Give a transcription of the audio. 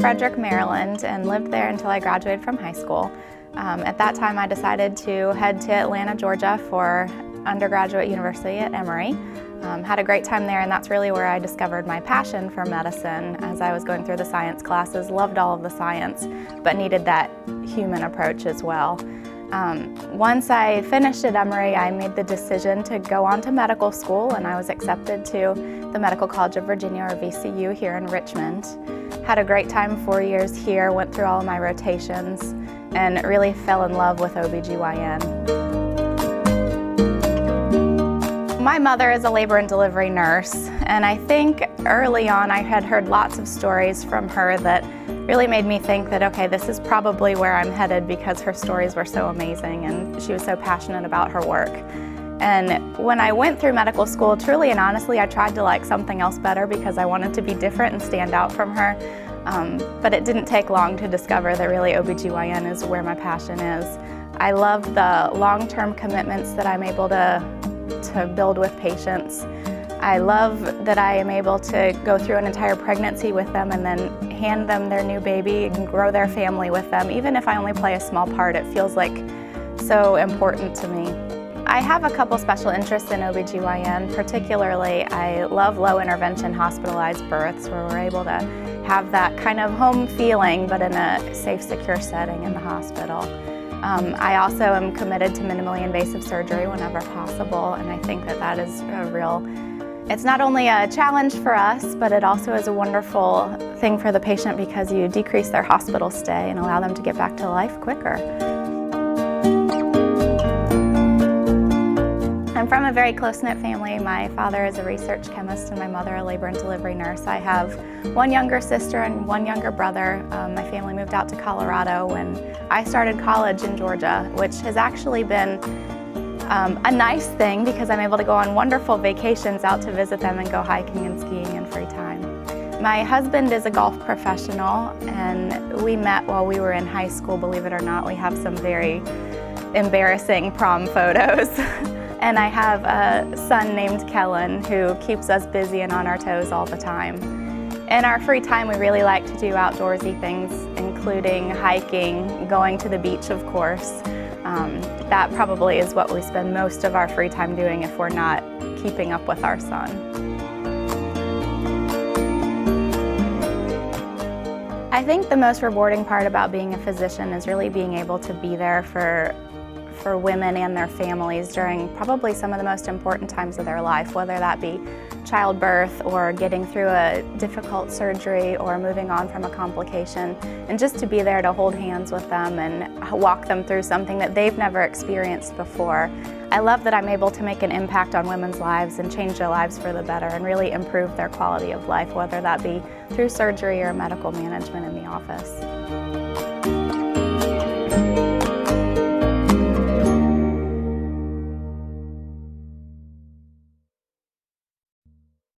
Frederick, Maryland, and lived there until I graduated from high school. At that time, I decided to head to Atlanta, Georgia for undergraduate university at Emory. Had a great time there, and that's really where I discovered my passion for medicine as I was going through the science classes. Loved all of the science, but needed that human approach as well. Once I finished at Emory, I made the decision to go on to medical school, and I was accepted to the Medical College of Virginia, or VCU, here in Richmond. Had a great time, 4 years here, went through all of my rotations, and really fell in love with OB-GYN. My mother is a labor and delivery nurse, and I think early on I had heard lots of stories from her that really made me think that, okay, this is probably where I'm headed, because her stories were so amazing and she was so passionate about her work. And when I went through medical school, truly and honestly, I tried to like something else better because I wanted to be different and stand out from her. But it didn't take long to discover that really OB-GYN is where my passion is. I love the long-term commitments that I'm able to build with patients. I love that I am able to go through an entire pregnancy with them and then hand them their new baby and grow their family with them. Even if I only play a small part, it feels like so important to me. I have a couple special interests in OB-GYN. Particularly, I love low intervention hospitalized births where we're able to have that kind of home feeling, but in a safe, secure setting in the hospital. I also am committed to minimally invasive surgery whenever possible, and I think that that is it's not only a challenge for us, but it also is a wonderful thing for the patient because you decrease their hospital stay and allow them to get back to life quicker. I'm from a very close-knit family. My father is a research chemist and my mother a labor and delivery nurse. I have one younger sister and one younger brother. My family moved out to Colorado when I started college in Georgia, which has actually been a nice thing because I'm able to go on wonderful vacations out to visit them and go hiking and skiing in free time. My husband is a golf professional, and we met while we were in high school, believe it or not. We have some very embarrassing prom photos. And I have a son named Kellen who keeps us busy and on our toes all the time. In our free time, we really like to do outdoorsy things, including hiking, going to the beach, of course. That probably is what we spend most of our free time doing if we're not keeping up with our son. I think the most rewarding part about being a physician is really being able to be there for women and their families during probably some of the most important times of their life, whether that be childbirth or getting through a difficult surgery or moving on from a complication, and just to be there to hold hands with them and walk them through something that they've never experienced before. I love that I'm able to make an impact on women's lives and change their lives for the better and really improve their quality of life, whether that be through surgery or medical management in the office.